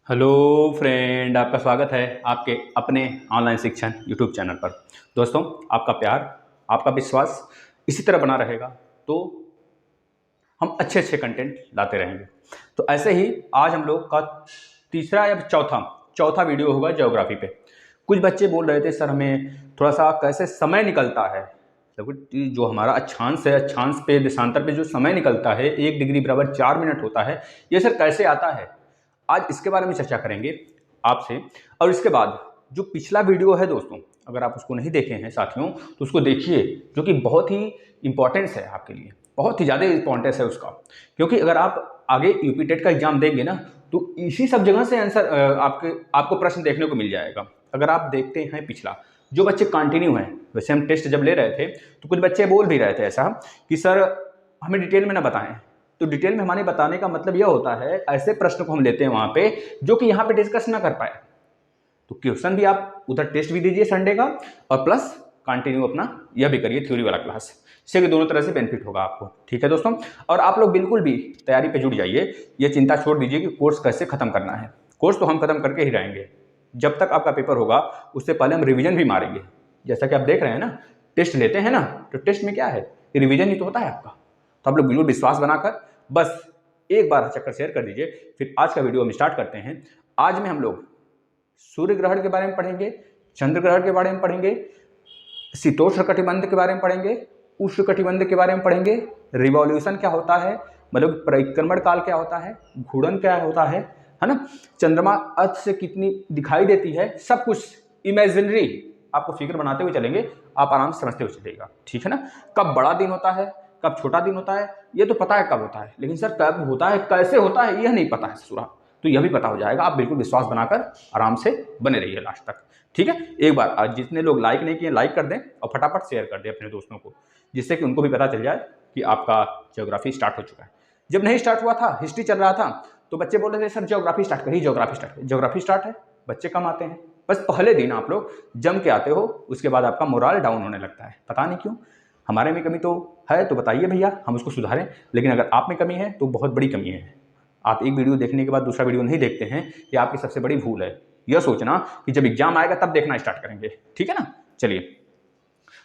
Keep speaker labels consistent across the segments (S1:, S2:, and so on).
S1: Hello friend, आपका स्वागत है आपके अपने ऑनलाइन शिक्षण यूट्यूब चैनल पर। दोस्तों, आपका प्यार, आपका विश्वास इसी तरह बना रहेगा तो हम अच्छे अच्छे कंटेंट लाते रहेंगे। तो ऐसे ही आज हम लोग का तीसरा या चौथा चौथा वीडियो होगा ज्योग्राफी पे। कुछ बच्चे बोल रहे थे सर हमें थोड़ा सा कैसे समय निकलता है, मतलब जो हमारा अक्षांश है, अक्षांश पे देशांतर पे जो समय निकलता है 1 डिग्री बराबर 4 मिनट होता है, ये सर कैसे आता है। आज इसके बारे में चर्चा करेंगे आपसे। और इसके बाद जो पिछला वीडियो है दोस्तों, अगर आप उसको नहीं देखे हैं साथियों तो उसको देखिए, जो कि बहुत ही इंपॉर्टेंस है आपके लिए, बहुत ही ज़्यादा इंपॉर्टेंस है उसका। क्योंकि अगर आप आगे यूपी टेट का एग्जाम देंगे ना तो इसी सब जगह से आंसर आपको प्रश्न देखने को मिल जाएगा। अगर आप देखते हैं पिछला, जो बच्चे कंटिन्यू हैं, वैसे हम टेस्ट जब ले रहे थे तो कुछ बच्चे बोल भी रहे थे ऐसा कि सर हमें डिटेल में ना बताएं। तो डिटेल में हमारे बताने का मतलब यह होता है ऐसे प्रश्न को हम लेते हैं वहां पे जो कि यहाँ पे डिस्कस ना कर पाए। तो क्वेश्चन भी आप उधर टेस्ट भी दीजिए संडे का, और प्लस कंटिन्यू अपना यह भी करिए थ्योरी वाला क्लास। इससे भी दोनों तरह से बेनिफिट होगा आपको, ठीक है दोस्तों। और आप लोग बिल्कुल भी तैयारी पे जुट जाइए, ये चिंता छोड़ दीजिए कि कोर्स कैसे खत्म करना है। कोर्स तो हम खत्म करके ही रहेंगे। जब तक आपका पेपर होगा उससे पहले हम रिविजन भी मारेंगे। जैसा कि आप देख रहे हैं ना, टेस्ट लेते हैं ना, तो टेस्ट में क्या है, रिविजन ही तो होता है आपका। तो आप लोग बिल्कुल विश्वास बनाकर बस एक बार चक्कर शेयर कर दीजिए। फिर आज का वीडियो हम स्टार्ट करते हैं। आज में हम लोग सूर्य ग्रहण के बारे में पढ़ेंगे, चंद्र ग्रहण के बारे में पढ़ेंगे, शीतोष्ण कटिबंध के बारे में पढ़ेंगे, उष्ण कटिबंध के बारे में पढ़ेंगे, रिवॉल्यूशन क्या होता है, मतलब परिक्रमण काल क्या होता है, घूर्णन क्या होता है ना, चंद्रमा अर्थ से कितनी दिखाई देती है, सब कुछ इमेजिनरी आपको फिगर बनाते हुए चलेंगे, आप आराम से समझते हुए चलेगा, ठीक है ना। कब बड़ा दिन होता है, कब छोटा दिन होता है, ये तो पता है कब होता है, लेकिन सर कब होता है, कैसे होता है, यह नहीं पता है सुरा। तो यह भी पता हो जाएगा। आप बिल्कुल विश्वास बनाकर आराम से बने रहिए लास्ट तक, ठीक है। एक बार आज जितने लोग लाइक नहीं किए लाइक कर दें और फटाफट शेयर कर दें अपने दोस्तों को, जिससे कि उनको भी पता चल जाए कि आपका ज्योग्राफी स्टार्ट हो चुका है। जब नहीं स्टार्ट हुआ था, हिस्ट्री चल रहा था, तो बच्चे बोल रहे थे सर ज्योग्राफी स्टार्ट करिए, ज्योग्राफी स्टार्ट करिए। ज्योग्राफी स्टार्ट है, बच्चे कम आते हैं। बस पहले दिन आप लोग जम के आते हो, उसके बाद आपका मोराल डाउन होने लगता है, पता नहीं क्यों। हमारे में कमी तो है तो बताइए भैया, हम उसको सुधारें। लेकिन अगर आप में कमी है तो बहुत बड़ी कमी है। आप एक वीडियो देखने के बाद दूसरा वीडियो नहीं देखते हैं, ये आपकी सबसे बड़ी भूल है। यह सोचना कि जब एग्जाम आएगा तब देखना स्टार्ट करेंगे, ठीक है ना। चलिए,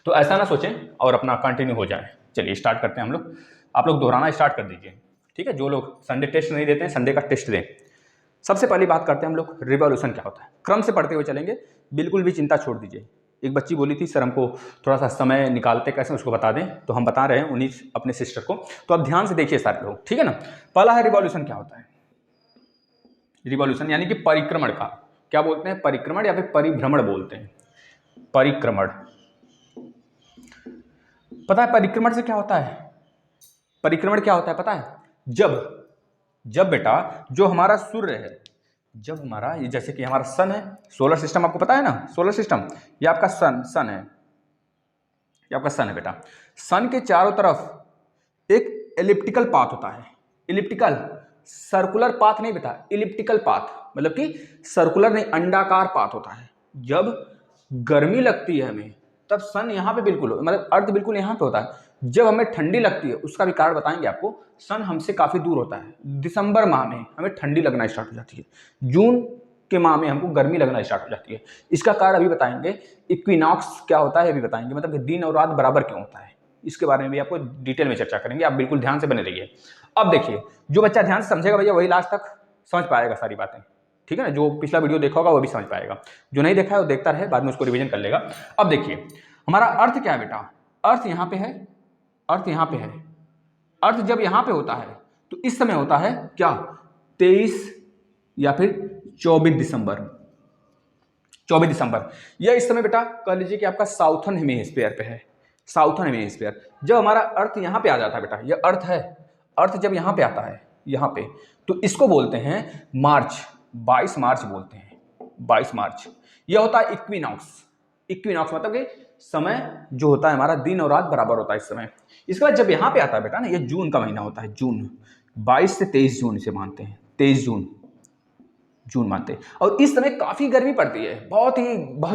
S1: तो ऐसा ना सोचें और अपना कंटिन्यू हो जाए। चलिए स्टार्ट करते हैं हम लोग। आप लोग दोहराना स्टार्ट कर दीजिए, ठीक है। जो लोग संडे टेस्ट नहीं देते हैं, संडे का टेस्ट दें। सबसे पहली बात करते हैं हम लोग, रिवॉल्यूशन क्या होता है। क्रम से पढ़ते हुए चलेंगे, बिल्कुल भी चिंता छोड़ दीजिए। एक बच्ची बोली थी सर हमको थोड़ा सा समय निकालते कैसे उसको बता दें, तो हम बता रहे हैं उन्हीं अपने सिस्टर को। तो आप ध्यान से देखिए सारे लोग, ठीक है ना। पहला है रिवॉल्यूशन क्या होता है। रिवॉल्यूशन यानी कि परिक्रमण का क्या बोलते हैं, परिक्रमण या फिर परिभ्रमण बोलते हैं। परिक्रमण, पता है परिक्रमण से क्या होता है, परिक्रमण क्या होता है पता है। जब बेटा जो हमारा सूर्य है, जब हमारा ये जैसे कि हमारा सन है, सोलर सिस्टम आपको पता है ना, सोलर सिस्टम, ये आपका सन है, ये आपका सन है बेटा। सन के चारों तरफ एक एलिप्टिकल पाथ होता है। एलिप्टिकल, सर्कुलर पाथ नहीं बेटा, एलिप्टिकल पाथ, मतलब कि सर्कुलर नहीं, अंडाकार पाथ होता है। जब गर्मी लगती है हमें तब सन यहाँ पे बिल्कुल, मतलब अर्थ बिल्कुल यहाँ पे होता है। जब हमें ठंडी लगती है, उसका भी कारण बताएंगे आपको। सन हमसे काफी दूर होता है। दिसंबर माह में हमें ठंडी लगना स्टार्ट हो जाती है, जून के माह में हमको गर्मी लगना स्टार्ट हो जाती है। इसका कारण अभी बताएंगे। इक्विनॉक्स क्या होता है ये भी बताएंगे, मतलब कि दिन और रात बराबर क्यों होता है, इसके बारे में भी आपको डिटेल में चर्चा करेंगे। आप बिल्कुल ध्यान से बने रहिए। अब देखिए, जो बच्चा ध्यान से समझेगा भैया वही लास्ट तक समझ पाएगा सारी बातें, ठीक है ना। जो पिछला वीडियो देखा होगा वो भी समझ पाएगा, जो नहीं देखा है वो देखता रहे, बाद में उसको रिवीजन कर लेगा। अब देखिए हमारा अर्थ क्या है बेटा, अर्थ यहाँ पे है, अर्थ यहाँ पे है। अर्थ जब यहाँ पे होता है तो इस समय होता है क्या, 23 या फिर 24 दिसंबर। 24 दिसंबर यह इस समय बेटा कह लीजिए कि आपका साउथर्न हेमिस्फीयर पे है, साउथर्न हेमिस्फीयर। जब हमारा अर्थ यहाँ पे आ जाता है बेटा, यह अर्थ है, अर्थ जब यहाँ पे आता है, यहाँ पे, तो इसको बोलते हैं मार्च, 22 मार्च बोलते हैं, 22 मार्च। यह होता है इक्विनॉक्स। इक्विनॉक्स मतलब कि समय जो होता है हमारा, दिन और रात बराबर होता है इस समय। इसके बाद जब यहाँ पे आता है बेटा ना, ये जून का महीना होता है, जून, 22 से 23 जून इसे मानते हैं, 23 जून मानते हैं। और इस समय काफी गर्मी पड़ती है, बहुत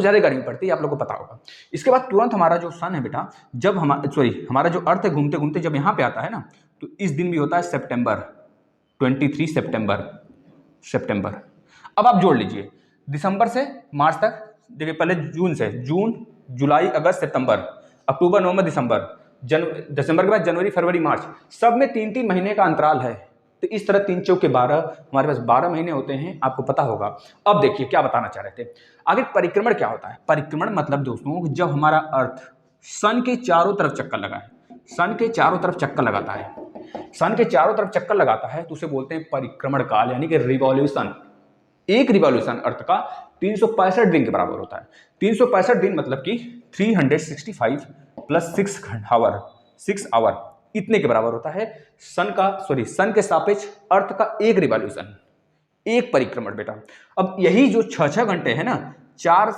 S1: ज्यादा गर्मी पड़ती है, आप लोगों को पता होगा। इसके बाद तुरंत हमारा जो सन है बेटा, जब हमारा जो अर्थ है घूमते घूमते जब यहाँ पे आता है ना, तो इस दिन भी होता है सितंबर, 23 सितंबर। अब आप जोड़ लीजिए दिसंबर से मार्च तक, देखिए पहले जून से, जून जुलाई अगस्त सितंबर अक्टूबर नवंबर दिसंबर, दिसंबर के बाद जनवरी फरवरी मार्च, सब में 3-3 महीने का अंतराल है। तो इस तरह 3 चौके 12, हमारे पास 12 महीने होते हैं, आपको पता होगा। अब देखिए क्या बताना चाह रहे थे आगे, परिक्रमण क्या होता है। परिक्रमण मतलब दोस्तों जब हमारा अर्थ सन के चारों तरफ चक्कर लगाए, सन के चारों तरफ चक्कर लगाता है, सन के चारों तरफ चक्कर लगाता है तो उसे बोलते हैं परिक्रमण काल, यानी कि रिवॉल्यूशन। एक रिवॉल्यूशन अर्थ का 365 दिन के बराबर होता है। 365 दिन मतलब कि 365 प्लस 6 आवर इतने के बराबर होता है सन के सापेक्ष अर्थ का एक रिवॉल्यूशन, एक परिक्रमण बेटा। अब यही जो 6-6 घंटे है ना, 4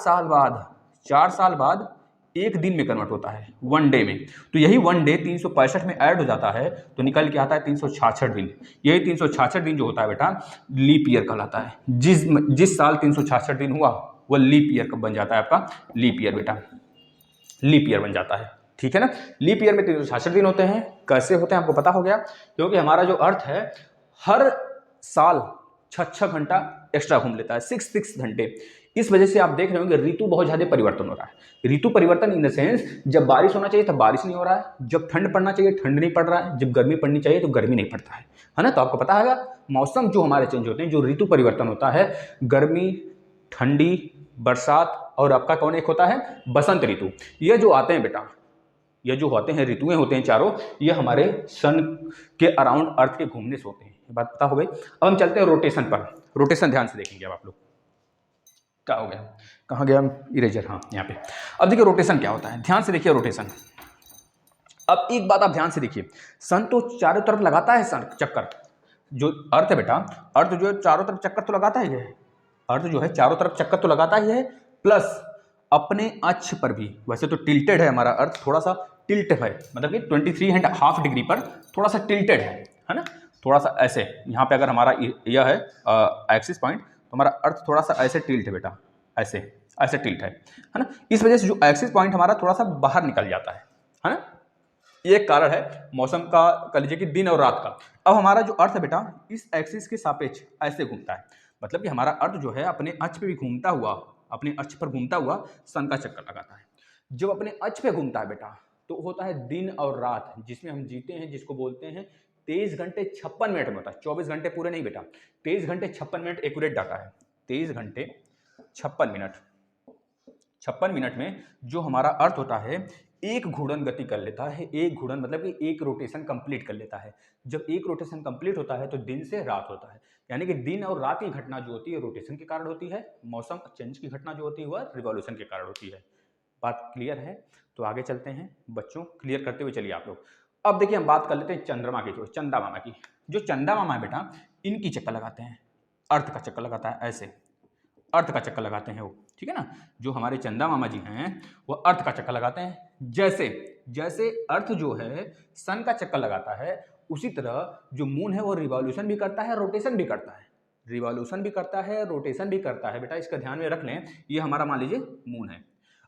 S1: साल बाद एक दिन में कन्वर्ट होता है, वन डे में। तो यही वन डे 365 में ऐड हो जाता है तो निकल के आता है 366 दिन। यही 366 दिन जो होता है बेटा लीप ईयर कहलाता है। जिस साल 366 दिन हुआ वह लीप ईयर कब बन जाता है आपका, लीप ईयर बेटा, लीप ईयर बन जाता है। ठीक है ना, लीप ईयर में 366 दिन होते हैं। कैसे होते हैं आपको पता हो गया, क्योंकि हमारा जो अर्थ है हर साल 6-6 घंटा एक्स्ट्रा घूम लेता है, 6 घंटे। इस वजह से आप देख रहे होंगे ऋतु बहुत ज्यादा परिवर्तन हो रहा है। ऋतु परिवर्तन इन द सेंस, जब बारिश होना चाहिए तब बारिश नहीं हो रहा है, जब ठंड पड़ना चाहिए ठंड नहीं पड़ रहा है, जब गर्मी पड़नी चाहिए तो गर्मी नहीं पड़ता है ना। तो आपको पता है मौसम जो हमारे चेंज होते हैं, जो ऋतु परिवर्तन होता है, गर्मी, ठंडी, बरसात और आपका कौन एक होता है, बसंत ऋतु। ये जो आते हैं बेटा, ये जो होते हैं ऋतुएं होते हैं चारों, ये हमारे सन के अराउंड अर्थ के घूमने से होते हैं। ये बात पता हो गई। अब हम चलते हैं रोटेशन पर। रोटेशन ध्यान से देखेंगे अब आप लोग। क्या हो गया, कहाँ गया इरेजर, हाँ यहाँ पे। अब देखिए रोटेशन क्या होता है, ध्यान से देखिए रोटेशन। अब एक बात आप ध्यान से देखिए, सन तो चारों तरफ लगाता है सन चक्कर, जो अर्थ है बेटा, अर्थ जो है चारों तरफ चक्कर तो लगाता ही है, अर्थ जो है चारों तरफ चक्कर तो लगाता ही है, प्लस अपने अक्ष पर भी, वैसे तो टिल्टेड है हमारा अर्थ, थोड़ा सा टिल्ट है, मतलब कि 23.5 डिग्री पर थोड़ा सा टिल्टेड है ना, थोड़ा सा ऐसे। यहाँ पे अगर हमारा यह है एक्सिस पॉइंट, तो हमारा अर्थ थोड़ा सा ऐसे टिल्ट है बेटा, ऐसे ऐसे टिल्ट है ना। इस वजह से जो एक्सिस पॉइंट हमारा थोड़ा सा बाहर निकल जाता है ना। ये एक कारण है मौसम का, कह लीजिए कि दिन और रात का। अब हमारा जो अर्थ है बेटा इस एक्सिस के सापेक्ष ऐसे घूमता है, मतलब कि हमारा अर्थ जो है अपने अक्ष पे भी घूमता हुआ, अपने अक्ष पर घूमता हुआ सन का चक्कर लगाता है। जब अपने अक्ष पे घूमता है बेटा तो होता है दिन और रात, जिसमें हम जीते हैं, जिसको बोलते हैं 23 घंटे 56 मिनट में होता है। 24 घंटे पूरे नहीं बेटा, 23 घंटे 56 मिनट एक्यूरेट डाटा है। 23 घंटे 56 मिनट, 56 मिनट में जो हमारा अर्थ होता है एक घूर्णन गति कर लेता है। एक घूर्णन मतलब कि एक रोटेशन कंप्लीट कर लेता है। जब एक रोटेशन कंप्लीट होता है तो दिन से रात होता है, यानी कि दिन और रात की घटना जो होती है रोटेशन के कारण होती है, मौसम चेंज की घटना जो होती है वह रिवॉल्यूशन के कारण होती है। बात क्लियर है? तो आगे चलते हैं बच्चों, क्लियर करते हुए चलिए आप लोग। अब देखिए हम बात कर लेते हैं चंद्रमा की, जो चंदा मामा की। जो चंदा मामा है बेटा इनकी चक्कर लगाते हैं, अर्थ का चक्कर लगाता है, ऐसे अर्थ का चक्कर लगाते हैं वो, ठीक है ना। जो हमारे चंदा मामा जी हैं वो अर्थ का चक्कर लगाते हैं। जैसे जैसे अर्थ जो है सन का चक्कर लगाता है, उसी तरह जो मून है वो रिवॉल्यूशन भी करता है, रोटेशन भी करता है, रिवॉल्यूशन भी करता है, रोटेशन भी करता है बेटा। इसका ध्यान में रख लें, ये हमारा मान लीजिए मून है।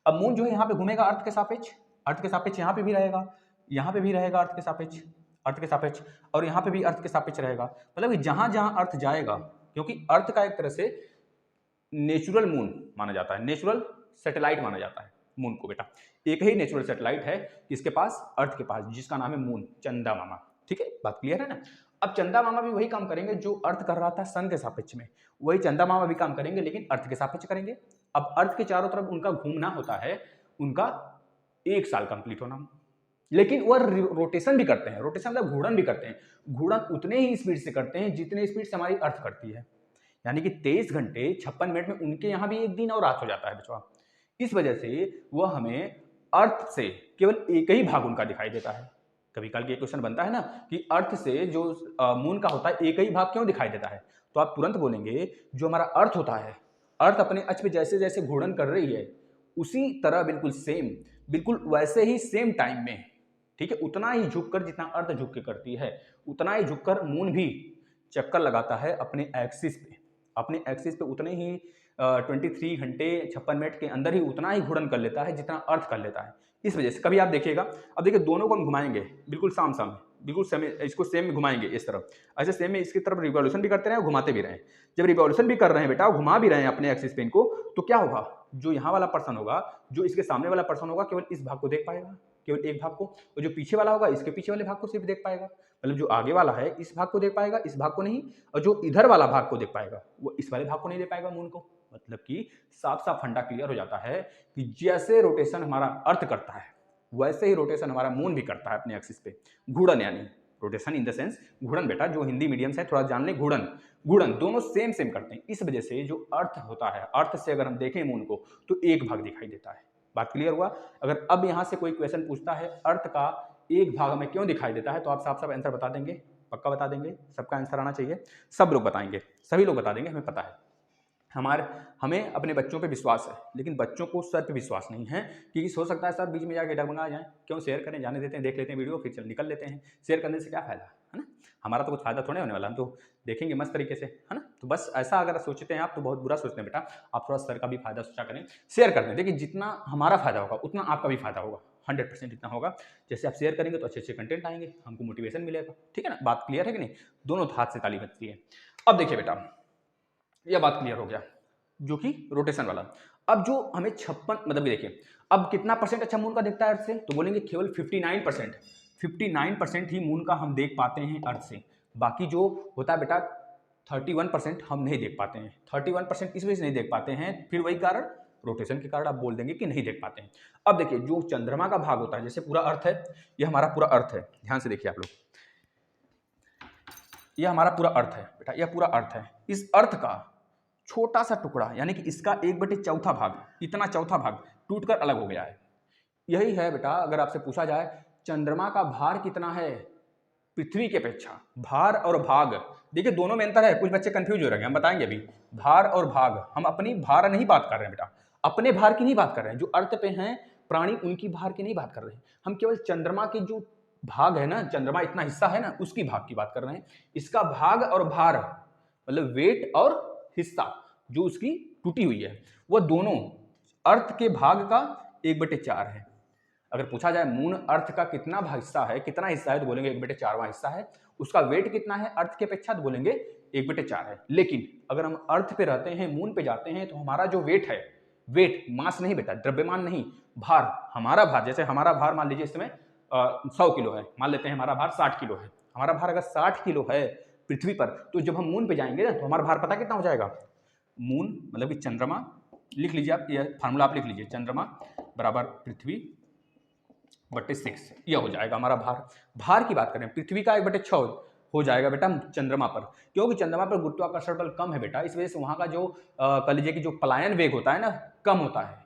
S1: अब मून जो है यहाँ पे घूमेगा अर्थ के सापेक्ष, अर्थ के सापेक्ष यहाँ पे भी रहेगा, यहाँ पे भी रहेगा अर्थ के सापेक्ष, अर्थ के सापेक्ष, और यहाँ पे भी अर्थ के सापेक्ष रहेगा। मतलब कि जहां जहां अर्थ जाएगा, क्योंकि अर्थ का एक तरह से नेचुरल मून माना जाता है, नेचुरल सैटेलाइट माना जाता है मून को बेटा। एक ही नेचुरल सैटेलाइट है किसके पास, अर्थ के पास, जिसका नाम है मून, चंदा मामा। ठीक है, बात क्लियर है ना। अब चंदा मामा भी वही काम करेंगे जो अर्थ कर रहा था सन के सापेक्ष में, वही चंदा मामा भी काम करेंगे, लेकिन अर्थ के सापेक्ष करेंगे। अब अर्थ के चारों तरफ उनका घूमना होता है, उनका 1 साल कंप्लीट होना, लेकिन वह रोटेशन भी करते हैं, रोटेशन मतलब घूर्णन भी करते हैं। घूर्णन उतने ही स्पीड से करते हैं जितने स्पीड से हमारी अर्थ करती है, यानी कि 23 घंटे 56 मिनट में उनके यहाँ भी एक दिन और रात हो जाता है बच्चों। इस वजह से वह हमें अर्थ से केवल एक ही भाग उनका दिखाई देता है। कभी काल ये क्वेश्चन बनता है ना कि अर्थ से जो मून का होता है एक ही भाग क्यों दिखाई देता है, तो आप तुरंत बोलेंगे जो हमारा अर्थ होता है, अर्थ अपने अक्ष पे जैसे जैसे घूर्णन कर रही है उसी तरह बिल्कुल सेम, बिल्कुल वैसे ही सेम टाइम में, ठीक है, उतना ही झुककर, जितना अर्थ झुक के करती है उतना ही झुककर मून भी चक्कर लगाता है अपने एक्सिस पे, अपने एक्सिस पे उतने ही 23 घंटे 56 मिनट के अंदर ही उतना ही घूर्णन कर लेता है जितना अर्थ कर लेता है। इस वजह से कभी आप देखिएगा, अब देखिए दोनों को हम घुमाएंगे बिल्कुल साम साम, बिल्कुल सेम, इसको सेम में घुमाएंगे इस तरफ, ऐसे सेम में इसकी तरफ रिवॉल्यूशन भी करते रहे और घुमाते भी रहे। जब रिवॉल्यूशन भी कर रहे हैं बेटा, घुमा भी रहे हैं अपने एक्सिस पेन को, तो क्या होगा, जो यहाँ वाला पर्सन होगा, जो इसके सामने वाला पर्सन होगा, केवल इस भाग को देख पाएगा, केवल एक भाग को, और जो पीछे वाला होगा इसके पीछे वाले भाग को सिर्फ देख पाएगा। मतलब जो आगे वाला है इस भाग को देख पाएगा, इस भाग को नहीं, और जो इधर वाला भाग को देख पाएगा वो इस वाले भाग को नहीं देख पाएगा मून को। मतलब कि साफ साफ फंडा क्लियर हो जाता है कि जैसे रोटेशन हमारा अर्थ करता है वैसे ही रोटेशन हमारा मून भी करता है अपने एक्सिस पे। घूर्णन, यानी रोटेशन इन द सेंस घूर्णन बेटा, जो हिंदी मीडियम से थोड़ा जान लें, घूर्णन घूर्णन दोनों सेम सेम करते हैं। इस वजह से जो अर्थ होता है, अर्थ से अगर हम देखें मून को तो एक भाग दिखाई देता है। बात क्लियर हुआ। अगर अब यहां से कोई क्वेश्चन पूछता है अर्थ का एक भाग हमें क्यों दिखाई देता है, तो आप साफ साफ आंसर बता देंगे, पक्का बता देंगे, सबका आंसर आना चाहिए, सब लोग बताएंगे, सभी लोग बता देंगे, हमें पता है। हमें अपने बच्चों पे विश्वास है, लेकिन बच्चों को सर पे विश्वास नहीं है, क्योंकि हो सकता है सर बीच में जाके डगमगा जाए। क्यों शेयर करें, जाने देते हैं, देख लेते हैं वीडियो, फिर चल निकल लेते हैं। शेयर करने से क्या फायदा है ना, हमारा तो कुछ फायदा थोड़े होने वाला, हम तो देखेंगे मस्त तरीके से, है ना। तो बस ऐसा अगर सोचते हैं आप तो बहुत बुरा सोचते हैं बेटा, आप थोड़ा सर का भी फायदा सोचा करें, शेयर कर दें। देखिए जितना हमारा फायदा होगा उतना आपका भी फायदा होगा, 100% इतना होगा। जैसे आप शेयर करेंगे तो अच्छे अच्छे कंटेंट आएंगे, हमको मोटिवेशन मिलेगा, ठीक है ना। बात क्लियर है कि नहीं, दोनों हाथ से ताली बजती है। अब देखिए बेटा, यह बात क्लियर हो गया जो कि रोटेशन वाला। अब जो हमें 56 मतलब देखिए अब कितना परसेंट अच्छा मून का दिखता है अर्थ से, तो बोलेंगे केवल 59%, 59% ही मून का हम देख पाते हैं अर्थ से। बाकी जो होता है बेटा 31% हम नहीं देख पाते हैं। 31% इस वजह से नहीं देख पाते हैं, फिर वही कारण रोटेशन के कारण आप बोल देंगे कि नहीं देख पाते हैं। अब देखिए जो चंद्रमा का भाग होता है, जैसे पूरा अर्थ है, यह हमारा पूरा अर्थ है, ध्यान से देखिए आप लोग, यह हमारा पूरा अर्थ है बेटा, यह पूरा अर्थ है। इस अर्थ का छोटा सा टुकड़ा, यानी कि इसका 1/4 भाग, इतना चौथा भाग टूटकर अलग हो गया है। यही है बेटा, अगर आपसे पूछा जाए चंद्रमा का भार कितना है पृथ्वी के अपेक्षा, भार और भाग, देखिए दोनों में अंतर है। कुछ बच्चे कंफ्यूज हो रहे हैं, हम बताएंगे अभी। भार और भाग, हम अपनी भार नहीं बात कर रहे हैं बेटा, अपने भार की नहीं बात कर रहे हैं। जो अर्थ पे हैं प्राणी उनकी भार की नहीं बात कर रहे हैं, हम केवल चंद्रमा के जो भाग है ना, चंद्रमा इतना हिस्सा है ना, उसकी भाग की बात कर रहे हैं। इसका भाग और भार मतलब वेट और हिस्सा जो उसकी टूटी हुई है, वह दोनों अर्थ के भाग का 1/4 है। अगर पूछा जाए मून अर्थ का कितना हिस्सा है, कितना हिस्सा है, तो बोलेंगे 1/4वां हिस्सा है। उसका वेट कितना है अर्थ के अपेक्षा, तो बोलेंगे 1/4 है। लेकिन अगर हम अर्थ पे रहते हैं, मून पे जाते हैं, तो हमारा जो वेट है, वेट मास नहीं बेटा, द्रव्यमान नहीं, भार, हमारा भार, जैसे हमारा भार मान लीजिए इस समय 100 किलो है, मान लेते हैं हमारा भार 60 किलो है। हमारा भार अगर 60 किलो है पृथ्वी पर, तो जब हम मून पे जाएंगे ना, तो हमारा भार पता कितना हो जाएगा। मून मतलब कि चंद्रमा, लिख लीजिए आप, ये फार्मूला आप लिख लीजिए, चंद्रमा बराबर पृथ्वी बटे 6, यह हो जाएगा हमारा भार। भार की बात करें, पृथ्वी का 1/6 हो जाएगा बेटा चंद्रमा पर, क्योंकि चंद्रमा पर गुरुत्वाकर्षण बल कम है बेटा, इस वजह से वहां का जो कह लीजिए कि जो पलायन वेग होता है ना, कम होता है,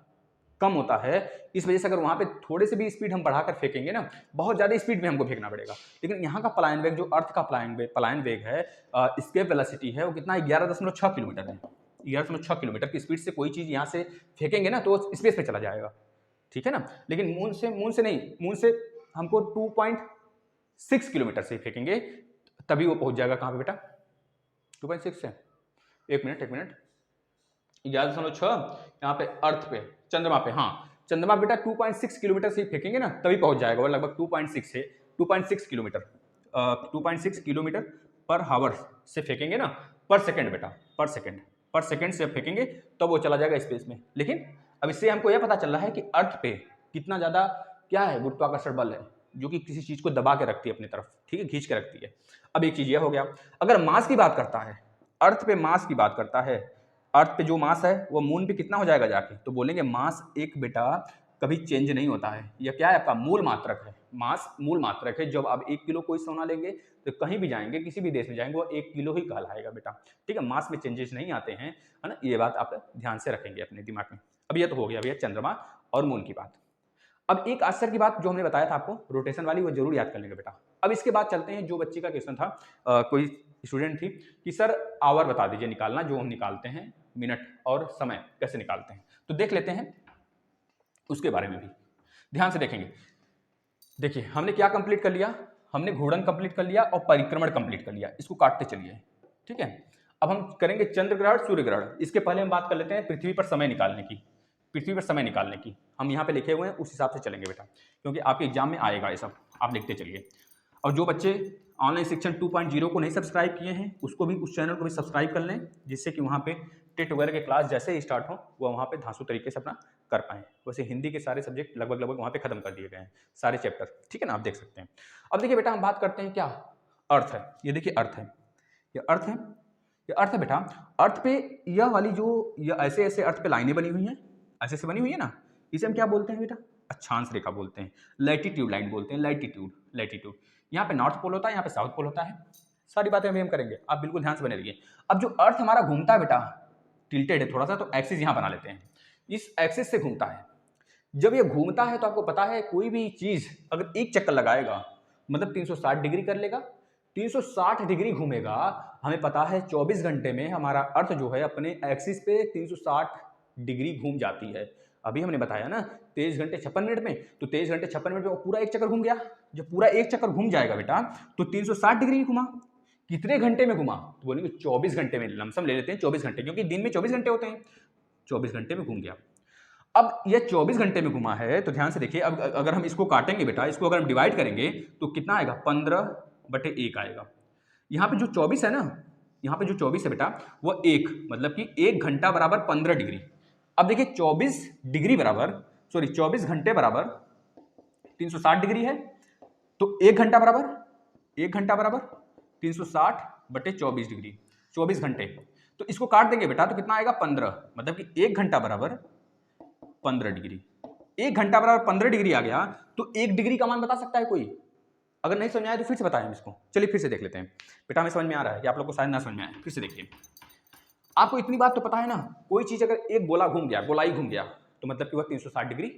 S1: कम होता है। इस वजह से अगर वहां पे थोड़े से भी स्पीड हम बढ़ाकर फेंकेंगे ना, बहुत ज्यादा स्पीड में हमको फेंकना पड़ेगा। लेकिन यहाँ का पलायन वेग, जो अर्थ का पलायन वेग है, एस्केप वेलोसिटी है, वो कितना 11.6 किलोमीटर है। 11.6 किलोमीटर की स्पीड से कोई चीज यहाँ से फेंकेंगे ना, तो स्पेस पे चला जाएगा, ठीक है ना। लेकिन मून से नहीं, मून से हमको 2.6 किलोमीटर से फेंकेंगे, तभी वो पहुंच जाएगा कहाँ पे बेटा, 2.6 से, एक मिनट 11.6 यहाँ पे अर्थ पे, चंद्रमा पे, हाँ चंद्रमा बेटा 2.6 किलोमीटर से फेंकेंगे ना, तभी पहुंच जाएगा। वो लगभग 2.6 से 2.6 किलोमीटर 2.6 किलोमीटर पर हावर से फेंकेंगे ना, पर सेकंड बेटा, पर सेकंड से फेंकेंगे तब वो चला जाएगा स्पेस में। लेकिन अब इससे हमको यह पता चल रहा है कि अर्थ पे कितना ज्यादा क्या है, गुरुत्वाकर्षण बल है, जो कि किसी चीज को दबा के रखती है अपनी तरफ, ठीक है, खींच के रखती है। अब एक चीज यह हो गया, अगर मास की बात करता है, अर्थ पे मास की बात करता है, अर्थ पे जो मास है वो मून पे कितना हो जाएगा जाके, तो बोलेंगे मास एक बेटा कभी चेंज नहीं होता है। यह क्या है आपका मूल मात्रक है, मास मूल मात्रक है। जब आप 1 किलो कोई सोना लेंगे तो कहीं भी जाएंगे, किसी भी देश में जाएंगे, वो 1 किलो ही कहलाएगा बेटा, ठीक है। मास में चेंजेस नहीं आते हैं, है ना, ये बात आप ध्यान से रखेंगे अपने दिमाग में। अब ये तो हो गया भैया चंद्रमा और मून की बात। अब एक आश्चर्य की बात जो हमने बताया था आपको रोटेशन वाली, वो जरूर याद कर लेंगे बेटा। अब इसके बाद चलते हैं, जो बच्चे का क्वेश्चन था, कोई स्टूडेंट थी कि सर आवर बता दीजिए निकालना, जो हम निकालते हैं मिनट और समय कैसे निकालते हैं, तो देख लेते हैं उसके बारे में भी ध्यान से देखेंगे। देखिए हमने क्या कंप्लीट कर लिया, हमने घूर्णन कंप्लीट कर लिया और परिक्रमण कंप्लीट कर लिया, इसको काटते चलिए, ठीक है। अब हम करेंगे चंद्र ग्रहण, सूर्य ग्रहण। इसके पहले हम बात कर लेते हैं पृथ्वी पर समय निकालने की, पृथ्वी पर समय निकालने की हम यहाँ पे लिखे हुए हैं, उस हिसाब से चलेंगे बेटा, क्योंकि आपके एग्जाम में आएगा ये सब, आप लिखते चलिए। और जो बच्चे ऑनलाइन शिक्षण 2.0 को नहीं सब्सक्राइब किए हैं उसको भी, उस चैनल को भी सब्सक्राइब कर लें, जिससे कि वहाँ पे टेट वगैरह के क्लास जैसे ही स्टार्ट हो वो वहाँ पे धांसू तरीके से अपना कर पाएँ। वैसे हिंदी के सारे सब्जेक्ट लगभग वहाँ पे खत्म कर दिए गए हैं, सारे चैप्टर, ठीक है ना, आप देख सकते हैं। अब देखिए बेटा, हम बात करते हैं क्या, अर्थ है। ये देखिए अर्थ है, ये अर्थ है, ये अर्थ है बेटा। अर्थ पे यह वाली जो ये ऐसे ऐसे अर्थ पे लाइनें बनी हुई हैं, ऐसे ऐसे बनी हुई है ना, इसे हम क्या बोलते हैं बेटा, अक्षांश रेखा बोलते हैं, लैटिट्यूड लाइन बोलते हैं, लैटिट्यूड, लैटिट्यूड। यहाँ पे नॉर्थ पोल होता है, यहाँ पे साउथ पोल होता है। सारी बातें अभी हम करेंगे, आप बिल्कुल ध्यान से बने रहिए। अब जो अर्थ हमारा घूमता है बेटा, टिल्टेड है थोड़ा सा, तो एक्सिस यहाँ बना लेते हैं, इस एक्सिस से घूमता है। जब ये घूमता है तो आपको पता है कोई भी चीज अगर एक चक्कर लगाएगा मतलब 360 डिग्री कर लेगा, 360 डिग्री घूमेगा। हमें पता है 24 घंटे में हमारा अर्थ जो है अपने एक्सिस पे 360 डिग्री घूम जाती है। अभी हमने बताया ना 23 घंटे 56 मिनट में, तो 23 घंटे 56 मिनट में वो पूरा एक चक्कर घूम गया। जब पूरा एक चक्कर घूम जाएगा बेटा तो 360 डिग्री घुमा। कितने घंटे में घुमा, तो बोलेंगे 24 घंटे में, लमसम ले लेते हैं 24 घंटे, क्योंकि दिन में 24 घंटे होते हैं। 24 घंटे में घूम गया। अब ये 24 घंटे में घुमा है तो ध्यान से देखिए, अब अगर हम इसको काटेंगे बेटा, इसको अगर हम डिवाइड करेंगे तो कितना आएगा, 15/1 आएगा। यहाँ पे जो 24 है ना, यहाँ पे जो 24 है बेटा वो 1, मतलब कि 1 घंटा बराबर 15 डिग्री। अब देखिए 24 डिग्री बराबर, सॉरी 24 घंटे बराबर 360 डिग्री है, तो 1 घंटा बराबर, 1 घंटा बराबर 360/24 डिग्री, 24 घंटे। तो इसको काट देंगे बेटा तो कितना आएगा, 15, मतलब कि 1 घंटा बराबर 15 डिग्री। 1 घंटा बराबर 15 डिग्री आ गया, तो 1 डिग्री का मान बता सकता है कोई? अगर नहीं समझ में आया तो फिर से बताएं हम इसको। चलिए फिर से देख लेते हैं बेटा, हमें समझ में आ रहा है कि आप लोग को शायद ना समझ में आए, फिर से देखिए। आपको इतनी बात तो पता है ना, कोई चीज अगर एक गोला घूम गया, गोलाई घूम गया, तो मतलब कि वह 360 डिग्री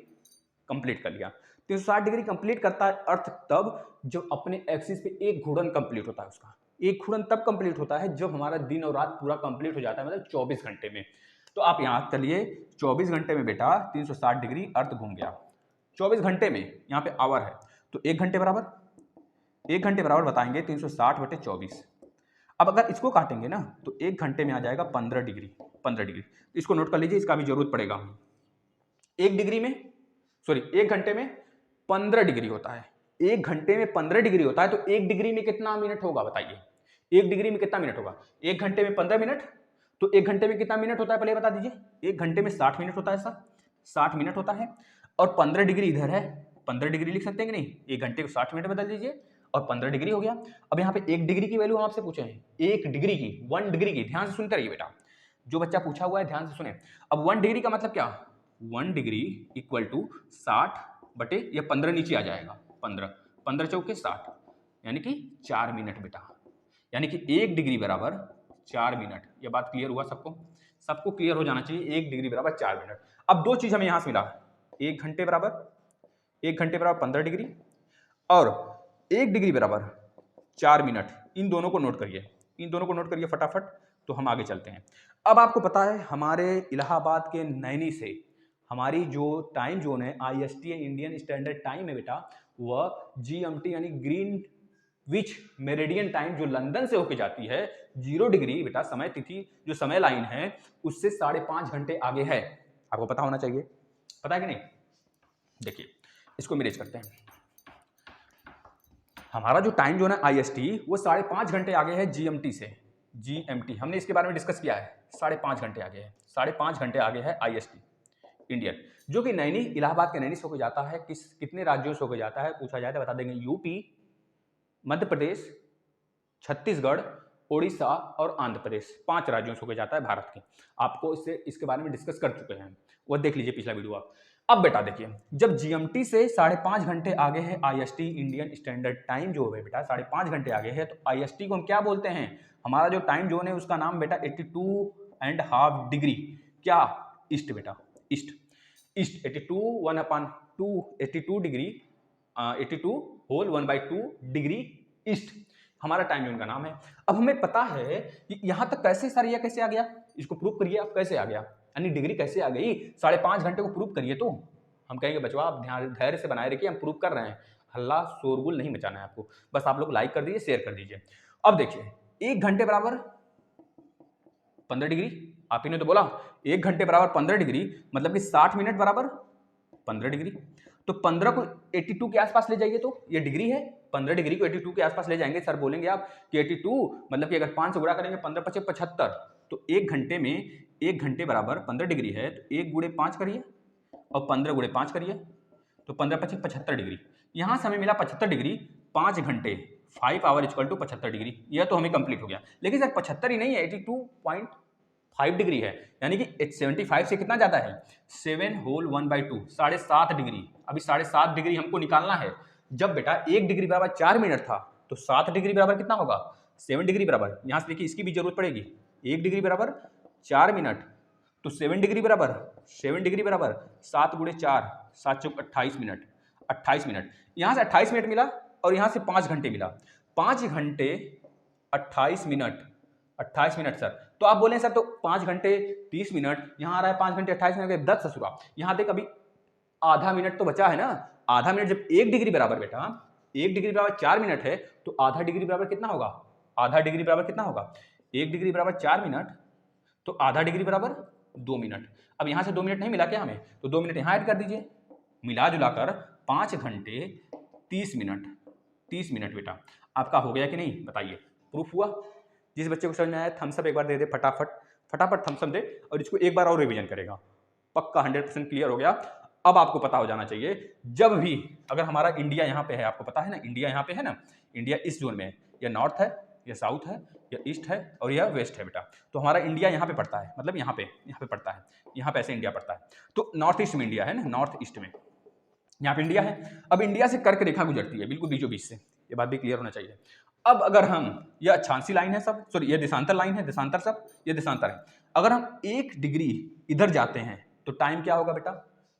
S1: कंप्लीट कर लिया। 360 डिग्री कंप्लीट करता है अर्थ तब जब अपने एक्सिस पे एक घूर्णन कंप्लीट होता है उसका। एक घूर्णन तब कंप्लीट होता है जब हमारा दिन और रात पूरा कंप्लीट हो जाता है, मतलब 24 घंटे में। तो आप याद करिए 24 घंटे में बेटा 360 डिग्री अर्थ घूम गया। 24 घंटे में यहाँ पे आवर है, तो 1 घंटे बराबर, 1 घंटे बराबर बताएंगे 360/24। अब अगर इसको काटेंगे ना तो 1 घंटे में आ जाएगा 15 डिग्री, 15 डिग्री। इसको नोट कर लीजिए, इसका भी जरूरत पड़ेगा। 1 डिग्री में, सॉरी 1 घंटे में 15 डिग्री होता है। 1 घंटे में 15 डिग्री होता है, तो 1 डिग्री में कितना मिनट होगा बताइए? 1 डिग्री में कितना मिनट होगा? 1 घंटे में 15 मिनट, तो 1 घंटे में कितना मिनट होता है पहले बता दीजिए? 1 घंटे में 60 मिनट होता है सर, 60 मिनट होता है। और 15 डिग्री इधर है, 15 डिग्री लिख सकते हैं कि नहीं? 1 घंटे को 60 मिनट बदल दीजिए और 15 डिग्री हो गया। अब यहाँ पे 1 डिग्री की वैल्यू हम आपसे पूछे हैं, 1 डिग्री की, 1 डिग्री की। ध्यान से सुनते रहिए बेटा, जो बच्चा पूछा हुआ है ध्यान से सुने। अब 1 डिग्री का मतलब क्या? 1 डिग्री इक्वल टू 60 ये 15 नीचे आ जाएगा, 15, 15 चौके 60, यानी कि 4 मिनट बेटा। यानी कि 1 डिग्री बराबर 4 मिनट। ये बात क्लियर हुआ सबको? सबको क्लियर हो जाना चाहिए, 1 डिग्री बराबर 4 मिनट। अब दो चीज हमें यहां से मिला, 1 घंटे बराबर 15 डिग्री और 1 डिग्री बराबर 4 मिनट। इन दोनों को नोट करिए, इन दोनों को नोट करिए फटाफट, तो हम आगे चलते हैं। अब आपको पता है हमारे इलाहाबाद के नैनी से हमारी जो टाइम जोन है IST इंडियन स्टैंडर्ड टाइम है बेटा, वह GMT यानी ग्रीन विच मेरिडियन टाइम जो लंदन से होके जाती है 0 डिग्री बेटा, समय तिथि जो समय लाइन है उससे 5.5 घंटे आगे है। आपको पता होना चाहिए, पता है कि नहीं? देखिए इसको मैनेज करते हैं। हमारा जो टाइम जोन है IST वो 5.5 घंटे आगे है GMT से। GMT हमने इसके बारे में डिस्कस किया है, 5.5 घंटे आगे है, 5.5 घंटे आगे है IST इंडियन, जो कि नैनी इलाहाबाद के नैनी से होकर जाता है। कितने राज्यों से होकर जाता है पूछा जाए तो बता देंगे, यूपी, मध्य प्रदेश, छत्तीसगढ़, उड़ीसा और आंध्र प्रदेश, 5 राज्यों से होकर जाता है भारत के। आपको इसके बारे में डिस्कस कर चुके हैं, वो देख लीजिए पिछला वीडियो आप। अब बेटा देखिए, जब GMT से 5.5 घंटे आगे है IST इंडियन स्टैंडर्ड टाइम जो है बेटा 5.5 घंटे आगे है, तो IST को हम क्या बोलते हैं? हमारा जो टाइम जोन है उसका नाम बेटा 82.5 डिग्री, क्या? ईस्ट बेटा, east, east 82 1/2 82 degree, 82 whole 1/2 degree east हमारा टाइम जोन का नाम है। अब हमें पता है कि यहां तक कैसे सर, यह कैसे आ गया? इसको प्रूव करिए आप, कैसे आ गया, यानी डिग्री कैसे आ गई? 5.5 घंटे को प्रूव करिए। तो हम कहेंगे बचवा आप ध्यान धैर्य से बनाए रखिए, हम प्रूव कर रहे हैं, हल्ला शोरगुल नहीं मचाना है आपको, बस आप लोग लाइक कर दीजिए, शेयर कर दीजिए। अब देखिए 1 घंटे बराबर 15 डिग्री, आप ही ने तो बोला 1 घंटे बराबर 15 डिग्री, मतलब कि 60 मिनट बराबर 15 डिग्री। तो 15 को 82 के आसपास ले जाइए, तो ये डिग्री है, 15 डिग्री को 82 के आसपास ले जाएंगे। सर बोलेंगे आप कि 82 मतलब कि अगर 5 से गुणा करेंगे 15 पचे 75, तो 1 घंटे में 1 घंटे बराबर 15 डिग्री है, तो 1 गुणे 5 करिए और 15 गुणे 5 करिए, तो 15 पचे 75 डिग्री। यहाँ से हमें मिला 75 डिग्री, 5 घंटे 5 आवर इक्वल टू 75 डिग्री। यह तो हमें कंप्लीट हो गया। लेकिन सर 75 ही नहीं है, 82.5 डिग्री है, यानी कि 75 से कितना ज़्यादा है, 7 होल 1/2, 7.5 डिग्री। अभी 7.5 डिग्री हमको निकालना है। जब बेटा 1 डिग्री बराबर 4 मिनट था, तो 7 डिग्री बराबर कितना होगा, 7 डिग्री बराबर, यहाँ से देखिए इसकी भी जरूरत पड़ेगी, 1 डिग्री बराबर 4 मिनट, तो 7 डिग्री बराबर 7 गुणे 4, 7 चौक 28 मिनट, 28 मिनट। यहाँ से 28 मिनट मिला और यहाँ से 5 घंटे मिला, 5 घंटे 28 मिनट, 28 मिनट सर। तो आप बोले सर तो 5 घंटे 30 मिनट, यहाँ आ रहा है 5 घंटे 28 मिनट, 10 ससुरा। यहाँ देख अभी आधा मिनट तो बचा है ना, आधा मिनट जब 1 डिग्री बराबर बेटा 1 डिग्री बराबर 4 मिनट है, तो आधा डिग्री बराबर कितना होगा, आधा डिग्री बराबर कितना होगा, 1 डिग्री बराबर 4 मिनट, तो आधा डिग्री बराबर 2 मिनट। अब यहाँ से 2 मिनट नहीं मिला क्या हमें, तो 2 मिनट यहाँ ऐड कर दीजिए, मिला जुलाकर 5 घंटे 30 मिनट, 30 मिनट बेटा आपका हो गया कि नहीं, बताइए प्रूफ हुआ। जिस बच्चे को समझ में आया थम्सअप एक बार दे दे, फटाफट फटाफट थम्सअप दे, और इसको एक बार और रिवीजन करेगा, पक्का 100% क्लियर हो गया। अब आपको पता हो जाना चाहिए, जब भी अगर हमारा इंडिया यहाँ पे है, आपको पता है ना इंडिया यहाँ पे है ना, इंडिया इस जोन में है, या नॉर्थ है या साउथ है या ईस्ट है और यह वेस्ट है बेटा, तो हमारा इंडिया यहाँ पे पड़ता है, मतलब यहाँ पे पड़ता है, यहाँ पे ऐसे इंडिया पड़ता है, तो नॉर्थ ईस्ट में इंडिया है ना, नॉर्थ ईस्ट में यहाँ पे इंडिया है। अब इंडिया से कर्क रेखा गुजरती है बिल्कुल बीचों बीच से, ये बात भी क्लियर होना चाहिए। अब अगर हम, यह अक्षांशी लाइन है सब, सॉरी ये देशांतर लाइन है, देशांतर सब, ये देशांतर है। अगर हम 1 डिग्री इधर जाते हैं तो टाइम क्या होगा बेटा,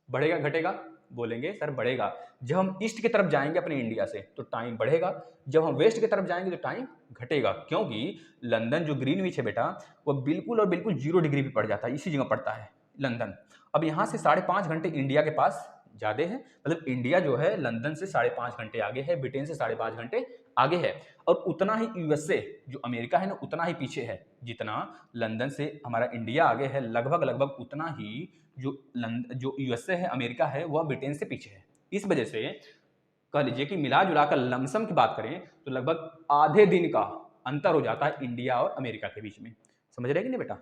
S1: बढ़ेगा घटेगा, बोलेंगे सर बढ़ेगा। जब हम ईस्ट की तरफ जाएंगे अपने इंडिया से तो टाइम बढ़ेगा, जब हम वेस्ट की तरफ जाएंगे तो टाइम घटेगा, क्योंकि लंदन जो ग्रीनविच है बेटा वो बिल्कुल और बिल्कुल 0 डिग्री पे पड़ जाता है, इसी जगह पड़ता है लंदन। अब यहाँ से 5.5 घंटे इंडिया के पास ज़्यादा है, मतलब इंडिया जो है लंदन से 5.5 घंटे आगे है, ब्रिटेन से 5.5 घंटे आगे है, और उतना ही यूएसए जो अमेरिका है ना उतना ही पीछे है। जितना लंदन से हमारा इंडिया आगे है, लगभग लगभग उतना ही जो यूएसए है अमेरिका है वह ब्रिटेन से पीछे है। इस वजह से कह लीजिए कि मिला जुलाकर लमसम की बात करें तो लगभग आधे दिन का अंतर हो जाता है इंडिया और अमेरिका के बीच में। समझ रहे कि नहीं बेटा,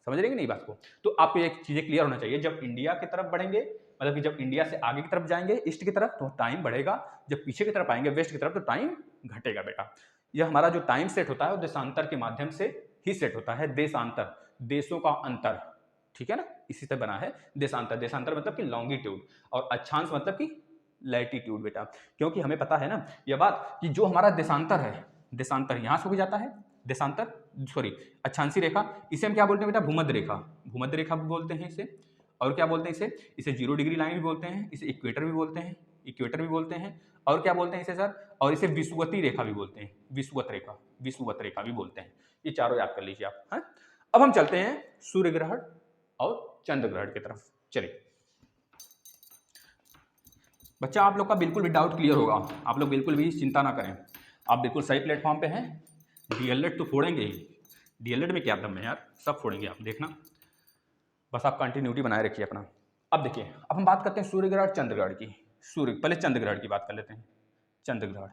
S1: समझ रहे कि नहीं बात को। तो आपको ये चीजें क्लियर होना चाहिए, जब इंडिया की तरफ बढ़ेंगे, मतलब कि जब इंडिया से आगे की तरफ जाएंगे ईस्ट की तरफ तो टाइम बढ़ेगा, जब पीछे की तरफ आएंगे वेस्ट की तरफ तो टाइम घटेगा बेटा। यह हमारा जो टाइम सेट होता है वो देशांतर के माध्यम से ही सेट होता है, देशांतर, देशों का अंतर, ठीक है ना, इसी से बना है देशांतर। देशांतर मतलब कि लॉन्गिट्यूड, और अक्षांश मतलब कि लैटिट्यूड बेटा, क्योंकि हमें पता है ना यह बात कि जो हमारा देशांतर है, देशांतर यहाँ से हो जाता है, देशांतर सॉरी अक्षांशी रेखा, इसे हम क्या बोलते हैं बेटा, भूमध्य रेखा, भूमध्य रेखा भी बोलते हैं इसे, और क्या बोलते हैं इसे 0 डिग्री लाइन भी बोलते हैं, इसे इक्वेटर भी बोलते हैं, इक्वेटर भी बोलते हैं, और क्या बोलते हैं इसे सर, और इसे विषुवतीय रेखा भी बोलते हैं, विषुवत रेखा, विषुवत रेखा भी बोलते हैं। ये चारों याद कर लीजिए आप। हाँ, अब हम चलते हैं सूर्य ग्रहण और चंद्र ग्रहण की तरफ। चलिए बच्चा, आप लोग का बिल्कुल भी डाउट क्लियर होगा, आप लोग बिल्कुल भी चिंता ना करें, आप बिल्कुल सही प्लेटफॉर्म पे हैं। डीएलएड तो फोड़ेंगे ही, डीएलएड में क्या दम है यार, सब फोड़ेंगे आप देखना, बस आप कंटिन्यूटी बनाए रखिए अपना। अब देखिए, अब हम बात करते हैं सूर्य ग्रहण चंद्र ग्रहण की। पहले चंद्र ग्रहण की बात कर लेते हैं। चंद्र ग्रहण,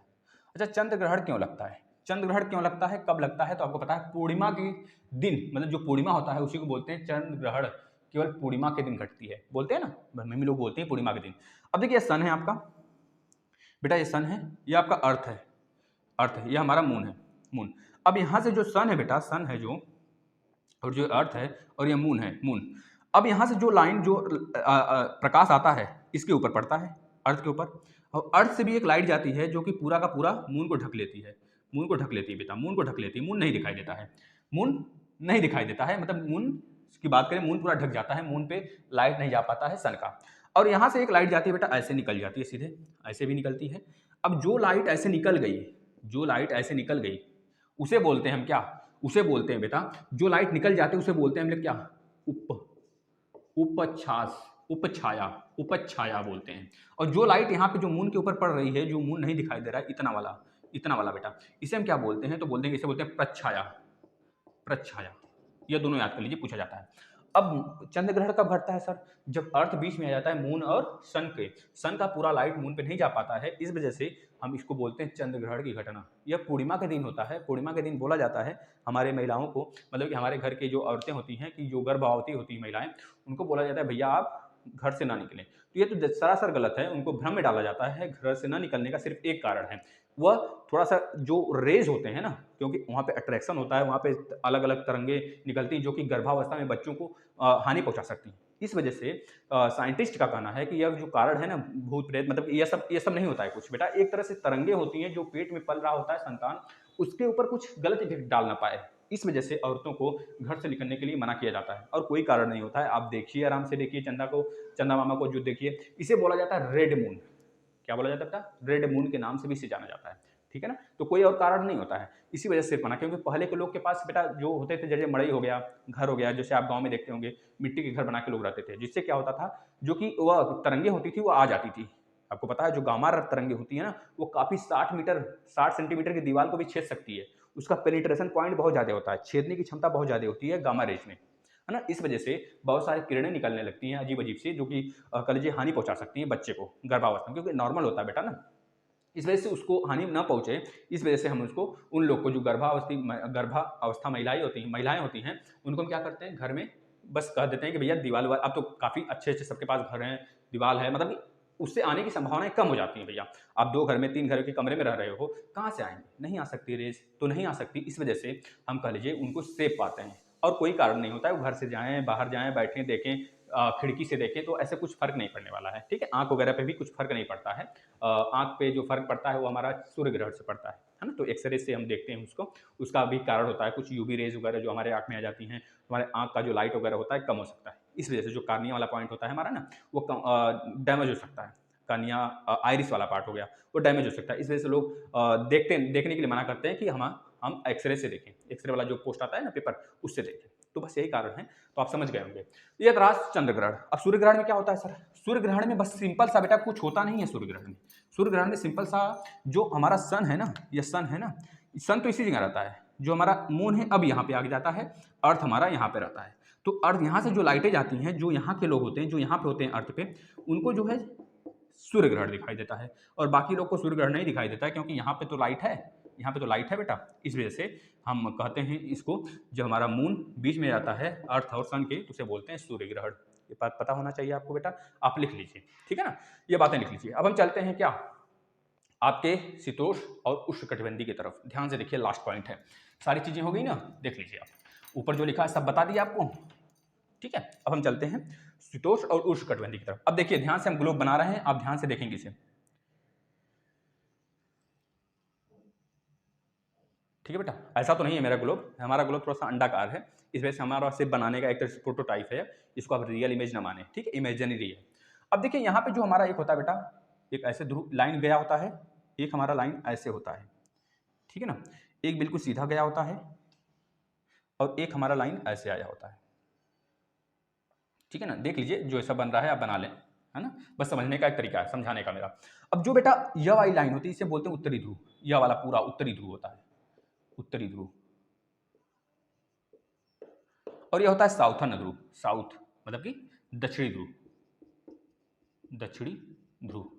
S1: अच्छा चंद्र ग्रहण क्यों लगता है, चंद्र ग्रहण क्यों लगता है, कब लगता है, तो आपको पता है पूर्णिमा के दिन, मतलब जो पूर्णिमा होता है उसी को बोलते हैं चंद्र ग्रहण, केवल पूर्णिमा के दिन घटती है, बोलते हैं ना, मम्मी लोग बोलते हैं पूर्णिमा के दिन। अब देखिए सन है आपका बेटा, ये सन है, ये आपका अर्थ है, अर्थ है, ये हमारा मून है, मून। अब यहाँ से जो सन है बेटा, सन है जो, और जो अर्थ है, और ये मून है, मून। अब यहाँ से जो लाइन जो प्रकाश आता है इसके ऊपर पड़ता है, अर्थ के ऊपर, और अर्थ से भी एक लाइट जाती है जो कि पूरा का पूरा मून को ढक लेती है, मून को ढक लेती है बेटा, मून को ढक लेती है, मून नहीं दिखाई देता है, मून नहीं दिखाई देता है, मतलब मून की बात करें मून पूरा ढक जाता है, मून पे लाइट नहीं जा पाता है सन का। और यहाँ से एक लाइट जाती है बेटा, ऐसे निकल जाती है, सीधे ऐसे भी निकलती है। अब जो लाइट ऐसे निकल गई, जो लाइट ऐसे निकल गई उसे बोलते हैं हम क्या, उसे बोलते हैं बेटा, जो लाइट निकल जाती है उसे बोलते हैं हम लोग क्या, उपछाया, उपछाया बोलते हैं। और जो लाइट यहाँ पे जो मून के ऊपर पड़ रही है, जो मून नहीं दिखाई दे रहा है, इतना वाला बेटा, इसे हम क्या बोलते हैं, तो बोलते हैं, इसे बोलते हैं प्रच्छाया, प्रच्छाया। ये दोनों याद कर लीजिए, पूछा जाता है। अब चंद्र ग्रहण कब घटता है सर? जब अर्थ बीच में आ जाता है मून और सन के, सन का पूरा लाइट मून पे नहीं जा पाता है, इस वजह से हम इसको बोलते हैं चंद्र ग्रहण की घटना। यह पूर्णिमा के दिन होता है। पूर्णिमा के दिन बोला जाता है हमारे महिलाओं को, मतलब कि हमारे घर की जो औरतें होती हैं, कि जो गर्भवती होती हैं महिलाएं, उनको बोला जाता है भैया आप घर से ना निकलें। तो ये तो सरासर गलत है। उनको भ्रम में डाला जाता है। घर से ना निकलने का सिर्फ एक कारण है, वह थोड़ा सा जो रेज होते हैं ना, क्योंकि वहाँ पे अट्रैक्शन होता है, वहाँ पे अलग अलग तरंगे निकलती हैं जो कि गर्भावस्था में बच्चों को हानि पहुँचा सकती हैं। इस वजह से साइंटिस्ट का कहना है कि यह जो कारण है ना, भूत प्रेत, मतलब ये सब नहीं होता है कुछ बेटा। एक तरह से तरंगे होती हैं जो पेट में पल रहा होता है संतान, उसके ऊपर कुछ गलत इफेक्ट डाल ना पाए, इस वजह से औरतों को घर से निकलने के लिए मना किया जाता है, और कोई कारण नहीं होता है। आप देखिए, आराम से देखिए चंदा मामा को जो देखिए, इसे बोला जाता है रेड मून। क्या बोला जाता है बेटा? रेड मून के नाम से भी इसे जाना जाता है, ठीक है ना। तो कोई और कारण नहीं होता है, इसी वजह से मना। क्योंकि पहले के लोग के पास बेटा जो होते थे, जैसे मड़ई हो गया, घर हो गया, जैसे आप गांव में देखते होंगे मिट्टी के घर बना के लोग रहते थे, जिससे क्या होता था, जो कि वह तरंगे होती थी वो आ जाती थी। आपको पता है जो गामा तरंगे होती है ना, वो काफी 60 सेंटीमीटर की दीवार को भी छेद सकती है। उसका पेनिट्रेशन पॉइंट बहुत ज्यादा होता है, छेदने की क्षमता बहुत ज्यादा होती है गामा रेज में, है ना। इस वजह से बहुत सारी किरणें निकलने लगती हैं अजीब अजीब सी, जो कि कह लीजिए हानि पहुंचा सकती हैं बच्चे को गर्भावस्था में, क्योंकि नॉर्मल होता है बेटा ना। इस वजह से उसको हानि ना पहुंचे, इस वजह से हम उसको, उन लोग को जो गर्भावस्था महिलाएं होती हैं, उनको हम क्या करते हैं, घर में बस कह देते हैं कि भैया दीवार, अब तो काफ़ी अच्छे अच्छे सबके पास घर हैं, दीवार है, मतलब कि उससे आने की संभावनाएं कम हो जाती हैं। भैया आप 2 घर में 3 घर के कमरे में रह रहे हो, कहाँ से आएंगे? नहीं आ सकती रेस, तो नहीं आ सकती। इस वजह से हम कह लीजिए उनको सेफ पाते हैं, और कोई कारण नहीं होता है। वो घर से जाएं, बाहर जाएं, बैठें, देखें, खिड़की से देखें, तो ऐसे कुछ फर्क नहीं पड़ने वाला है, ठीक है। आंख वगैरह पे भी कुछ फर्क नहीं पड़ता है। आंख पे जो फर्क पड़ता है वो हमारा सूर्य ग्रहण से पड़ता है ना। तो एक्सरे से हम देखते हैं उसको, उसका भी कारण होता है कुछ यूवी रेज वगैरह जो हमारे आंख में आ जाती हैं, हमारे आंख का जो लाइट वगैरह होता है कम हो सकता है। इस वजह से जो कार्निया वाला पॉइंट होता है हमारा ना, वो डैमेज हो सकता है। कार्निया आइरिस वाला पार्ट हो गया, वो डैमेज हो सकता है। इस वजह से लोग देखने के लिए मना करते हैं कि हम एक्सरे से देखें, एक्सरे वाला जो पोस्ट आता है ना पेपर, उससे देखें। तो बस यही कारण है, तो आप समझ गए होंगे। ये रहा चंद्र ग्रहण। अब सूर्य ग्रहण में क्या होता है सर? सूर्य ग्रहण में बस सिंपल सा बेटा कुछ होता नहीं है। सूर्य ग्रहण में, सूर्य ग्रहण में सिंपल सा, जो हमारा सन है ना, ये सन है ना, सन तो इसी जगह रहता है। जो हमारा मून है अब यहाँ पे आ जाता है, अर्थ हमारा यहाँ पे रहता है। तो अर्थ यहाँ से जो लाइटें जाती हैं, जो यहाँ के लोग होते हैं, जो यहाँ पे होते हैं अर्थ पे, उनको जो है सूर्य ग्रहण दिखाई देता है, और बाकी लोग को सूर्य ग्रहण नहीं दिखाई देता है, क्योंकि यहाँ पे तो लाइट है, यहाँ पे तो लाइट है बेटा। इस वजह से हम कहते हैं इसको, जो हमारा मून बीच में आता है अर्थ और सन के, तो उसे बोलते हैं सूर्य ग्रहण। ये बात पता होना चाहिए आपको बेटा, आप लिख लीजिए, ठीक है ना। ये बातें लिख लीजिए। अब हम चलते हैं क्या, आपके शीतोष्ण और उष्णकटिबंधीय की तरफ। ध्यान से देखिए, लास्ट पॉइंट है। सारी चीजें हो गई ना, देख लीजिए आप, ऊपर जो लिखा है सब बता दिया आपको, ठीक है। अब हम चलते हैं शीतोष्ण और उष्णकटिबंधीय की तरफ। अब देखिए ध्यान से, हम ग्लोब बना रहे हैं, आप ध्यान से देखेंगे इसे, ठीक है बेटा। ऐसा तो नहीं है मेरा ग्लोब, हमारा ग्लोब थोड़ा सा अंडाकार है, इस वजह से हमारा सिर्फ बनाने का एक तरह से प्रोटोटाइप है, इसको आप रियल इमेज ना माने, ठीक है, इमेजिनरी है। अब देखिए यहाँ पे जो हमारा एक होता है बेटा, एक ऐसे ध्रुव लाइन गया होता है, एक हमारा लाइन ऐसे होता है, ठीक है ना, एक बिल्कुल सीधा गया होता है, और एक हमारा लाइन ऐसे आया होता है, ठीक है ना। देख लीजिए जो ऐसा बन रहा है आप बना लें, है ना, बस समझने का एक तरीका है, समझाने का मेरा। अब जो बेटा यह वाली लाइन होती है, इसे बोलते हैं उत्तरी ध्रुव, यह वाला पूरा उत्तरी ध्रुव होता है, उत्तरी ध्रुव। और यह होता है साउथर्न ध्रुव, साउथ मतलब कि दक्षिणी ध्रुव, दक्षिणी ध्रुव,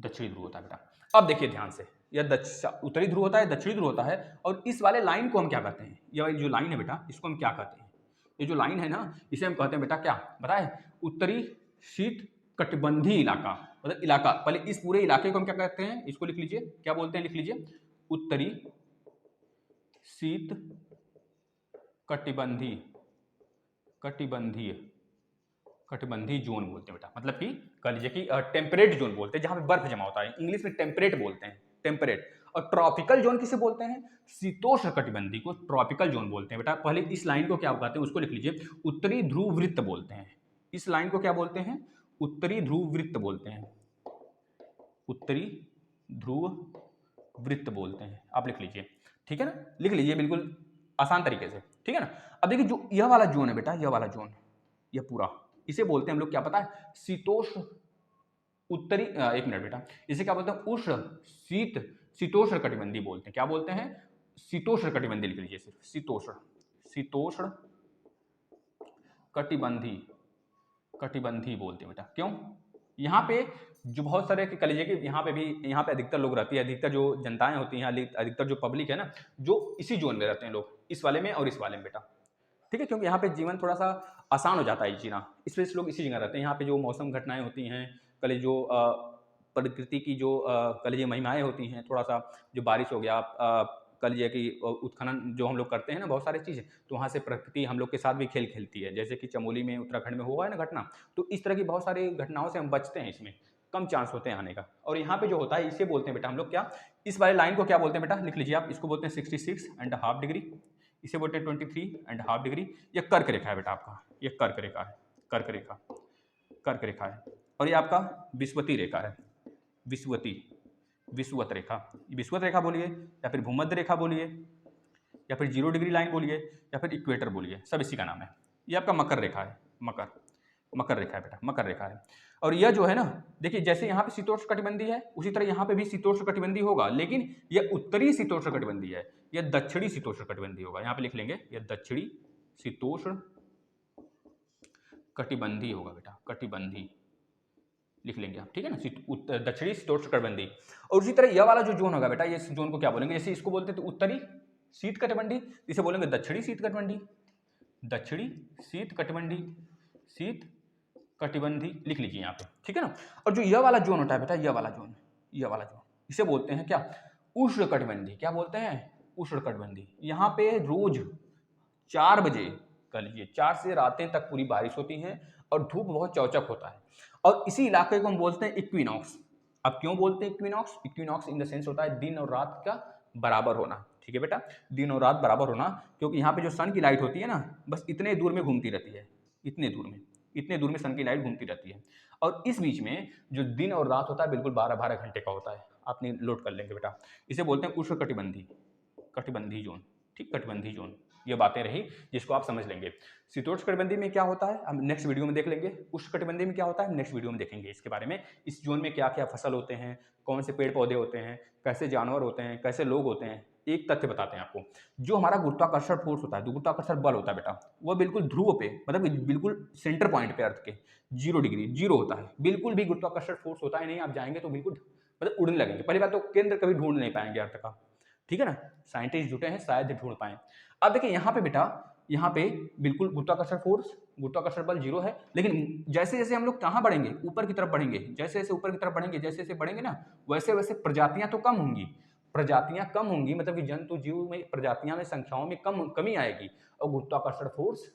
S1: दक्षिणी ध्रुव होता है बेटा। अब देखिए ध्यान से, यह उत्तरी ध्रुव होता है, दक्षिणी ध्रुव होता है, और इस वाले लाइन को हम क्या कहते हैं, यह जो लाइन है बेटा, इसको हम क्या कहते हैं, ये जो लाइन है ना, इसे हम कहते हैं बेटा क्या बताए, उत्तरी शीत कटिबंधीय इलाका, मतलब इलाका। पहले इस पूरे इलाके को हम क्या कहते हैं, इसको लिख लीजिए, क्या बोलते हैं, लिख लीजिए, उत्तरी शीत कटिबंधीय, कटिबंधीय, कटिबंधीय जोन बोलते हैं बेटा। मतलब कि कह लीजिए कि टेम्परेट जोन बोलते हैं, जहां पे बर्फ जमा होता है, इंग्लिश में टेम्परेट बोलते हैं, टेम्परेट। और ट्रॉपिकल जोन किसे बोलते हैं, शीतोष्ण कटिबंधीय को ट्रॉपिकल जोन बोलते हैं बेटा। पहले इस लाइन को क्या कहते हैं उसको लिख लीजिए, उत्तरी ध्रुव वृत्त बोलते हैं। इस लाइन को क्या बोलते हैं, उत्तरी ध्रुव वृत्त बोलते हैं, उत्तरी ध्रुव वृत्त बोलते हैं, आप लिख लीजिए, ठीक है ना, लिख लीजिए बिल्कुल आसान तरीके से, ठीक है ना। अब देखिए जो यह वाला जोन है बेटा, यह वाला जोन, यह पूरा, इसे बोलते हैं हम लोग क्या पता है, शीतोष्ण उत्तरी, एक मिनट बेटा, इसे क्या बोलते हैं, उष्ण शीत शीतोष्ण कटिबंधीय बोलते हैं। क्या बोलते हैं, शीतोष्ण कटिबंधीय लिख लीजिए सिर्फ, शीतोष्ण, शीतोष्ण कटिबंधी, कटिबंधी बोलते हैं बेटा। क्यों? यहाँ पे जो बहुत सारे कह लीजिए कि यहाँ पे भी, यहाँ पे अधिकतर लोग रहती है, अधिकतर जो जनताएं होती हैं, अधिकतर जो पब्लिक है ना, जो इसी जोन में रहते हैं लोग, इस वाले में और इस वाले में बेटा। ठीक है, क्योंकि यहाँ पे जीवन थोड़ा सा आसान हो जाता है जीना, इस वजह से लोग इसी जगह रहते हैं। यहाँ पे जो मौसम घटनाएं होती हैं, कह लीजिए जो प्रकृति की जो कह लीजिए महिमाएं होती हैं, थोड़ा सा जो बारिश हो गया, कह लीजिए कि उत्खनन जो हम लोग करते हैं ना बहुत सारी चीज़ें, तो वहाँ से प्रकृति हम लोग के साथ भी खेल खेलती है। जैसे कि चमोली में उत्तराखंड में हुआ है ना घटना, तो इस तरह की बहुत सारी घटनाओं से हम बचते हैं, इसमें कम चांस होते हैं आने का। और यहाँ पे जो होता है इसे बोलते हैं बेटा हम लोग क्या, इस वाले लाइन को क्या बोलते हैं बेटा, लिख लीजिए आप, इसको बोलते हैं 66.5 डिग्री, इसे बोलते हैं 23.5 डिग्री। ये कर्क रेखा है बेटा आपका, ये कर्क रेखा है, कर्क रेखा, कर्क रेखा है। और ये आपका विषुवती रेखा है, विषुवती, विषुवत रेखा, विषुवत रेखा बोलिए या फिर भूमध्य रेखा बोलिए या फिर 0 डिग्री लाइन बोलिए या फिर इक्वेटर बोलिए, सब इसी का नाम है। ये आपका मकर रेखा है, मकर, मकर रेखा है बेटा, मकर रेखा है। और यह जो है ना, देखिए जैसे यहाँ पे शीतोष्ण कटिबंधी है, उसी तरह यहाँ पे भी शीतोष्ण कटिबंधी होगा, लेकिन यह उत्तरी शीतोष्ण कटिबंधी है, यह दक्षिणी शीतोष्ण कटिबंधी होगा। यहाँ पे लिख लेंगे, यह दक्षिणी शीतोष्ण कटिबंधी होगा बेटा, कटिबंधी लिख लेंगे आप, ठीक है ना, दक्षिणी शीतोष्ण कटिबंधी। और उसी तरह यह वाला जो जोन होगा बेटा, ये जोन को क्या बोलेंगे, जैसे इसको बोलते हैं तो उत्तरी शीत कटिबंधी, इसे बोलेंगे दक्षिणी शीत कटिबंधी, दक्षिणी शीत कटिबंधी, शीत कटिबंधी लिख लीजिए यहाँ पे, ठीक है ना। और जो यह वाला जोन होता है बेटा, यह वाला जोन, यह वाला जोन, इसे बोलते हैं क्या, उष्ण कटिबंधी। क्या बोलते हैं, उष्ण कटिबंधी। यहाँ पे रोज 4 बजे, कह लीजिए 4 से रातें तक पूरी बारिश होती है और धूप बहुत चौचक होता है। और इसी इलाके को हम बोलते हैं इक्विनॉक्स। अब क्यों बोलते हैं equinox, equinox in the sense होता है दिन और रात का बराबर होना, ठीक है बेटा, दिन और रात बराबर होना। क्योंकि यहाँ पे जो सन की लाइट होती है ना, बस इतने दूर में घूमती रहती है, इतने दूर में, इतने दूर में सन की लाइट घूमती रहती है। और इस बीच में जो दिन और रात होता है बिल्कुल 12-12 घंटे का होता है। आपने नोट कर लेंगे बेटा, इसे बोलते हैं उष्ण कटिबंधी, कटिबंधी जोन, ठीक, कटिबंधी जोन। ये बातें रही जिसको आप समझ लेंगे। शीतोष्ण कटिबंधी में क्या होता है हम नेक्स्ट वीडियो में देख लेंगे, उष्ण कटिबंधी में क्या होता है हम नेक्स्ट वीडियो में देखेंगे इसके बारे में। इस जोन में क्या क्या फसल होते हैं, कौन से पेड़ पौधे होते हैं, कैसे जानवर होते हैं, कैसे लोग होते हैं। एक तथ्य बताते हैं आपको, जो हमारा गुरुत्वाकर्षण फोर्स होता है, गुरुत्वाकर्षण बल होता है बेटा, वो बिल्कुल ध्रुव पे, मतलब बिल्कुल सेंटर पॉइंट पे अर्थ के 0 डिग्री, 0 होता है। बिल्कुल भी गुरुत्वाकर्षण फोर्स होता है नहीं, आप जाएंगे तो बिल्कुल मतलब उड़ने लगेंगे। पहली बात तो केंद्र कभी ढूंढ नहीं पाएंगे अर्थ का, ठीक है ना, साइंटिस्ट जुटे हैं शायद ढूंढ पाए। अब देखिए यहाँ पे बेटा, यहाँ पे बिल्कुल गुरुत्वाकर्षण फोर्स, गुरुत्वाकर्षण बल 0 है, लेकिन जैसे जैसे हम लोग कहाँ बढ़ेंगे, ऊपर की तरफ बढ़ेंगे, जैसे जैसे ऊपर की तरफ बढ़ेंगे, जैसे जैसे बढ़ेंगे ना, वैसे वैसे प्रजातियां तो कम होंगी, प्रजातियां कम होंगी, मतलब कि जंतु जीव में प्रजातियां में संख्याओं में कमी आएगी, और गुरुत्वाकर्षण फोर्स,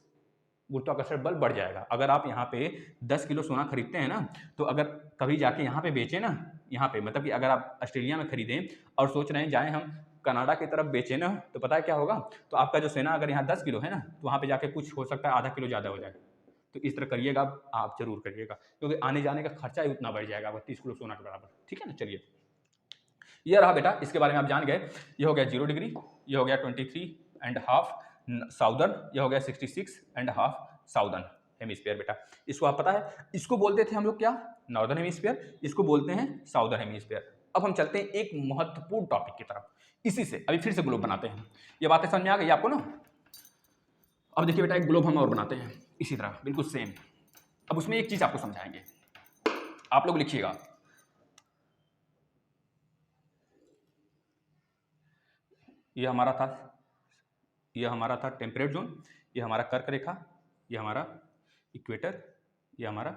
S1: गुरुत्वाकर्षण बल बढ़ जाएगा। अगर आप यहाँ पे 10 किलो सोना खरीदते हैं ना, तो अगर कभी जाके यहाँ पे बेचें ना, यहाँ पे मतलब कि अगर आप ऑस्ट्रेलिया में खरीदें और सोच रहे हैं जाएं हम कनाडा की तरफ बेचें ना, तो पता है क्या होगा, तो आपका जो सोना अगर यहाँ 10 किलो है ना, तो वहाँ पे जाके कुछ हो सकता है आधा किलो ज़्यादा हो जाए। तो इस तरह करिएगा, आप जरूर करिएगा, क्योंकि आने जाने का खर्चा ही उतना बढ़ जाएगा 32 किलो सोना के बराबर, ठीक है ना। चलिए, ये रहा बेटा, इसके बारे में आप जान गए। ये हो गया 0 डिग्री, ये हो गया 23.5 साउदर्न, ये हो गया 66.5 साउदर्न हेमिस्फीयर बेटा। इसको आप पता है, इसको बोलते थे हम लोग क्या, नॉर्दर्न हेमिस्फीयर, इसको बोलते हैं साउदर्न हेमिस्फीयर। अब हम चलते हैं एक महत्वपूर्ण टॉपिक की तरफ, इसी से अभी फिर से ग्लोब बनाते हैं। ये बातें समझ में आ गई आपको ना। अब देखिए बेटा, एक ग्लोब हम और बनाते हैं इसी तरह बिल्कुल सेम। अब उसमें एक चीज आपको समझाएंगे, आप लोग लिखिएगा। ये हमारा था, ये हमारा था टेम्परेट जोन, ये हमारा कर्क रेखा, ये हमारा इक्वेटर, ये हमारा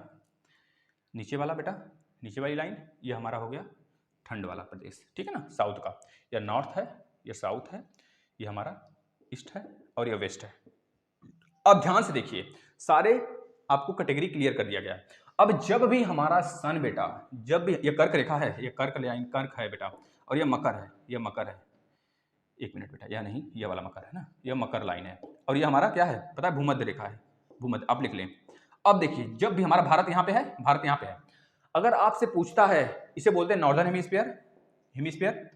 S1: नीचे वाला बेटा, नीचे वाली लाइन, ये हमारा हो गया ठंड वाला प्रदेश, ठीक है ना, साउथ का। ये नॉर्थ है, ये साउथ है, ये हमारा ईस्ट है और ये वेस्ट है। अब ध्यान से देखिए, सारे आपको कैटेगरी क्लियर कर दिया गया है। अब जब भी हमारा सन बेटा, जब भी ये कर्क रेखा है, ये कर्क लाइन कर्क है बेटा, और ये मकर है, ये मकर है, एक मिनट बेटा, यह नहीं, ये वाला मकर है ना, यह मकर लाइन है, और ये हमारा क्या है पता है, भूमध्य रेखा है, भूमध्य, आप लिख लें। अब देखिए, जब भी हमारा भारत यहाँ पे है, भारत यहाँ पे है, अगर आपसे पूछता है, इसे बोलते हैं नॉर्दर्न हेमिस्फीयर, हेमिस्फीयर,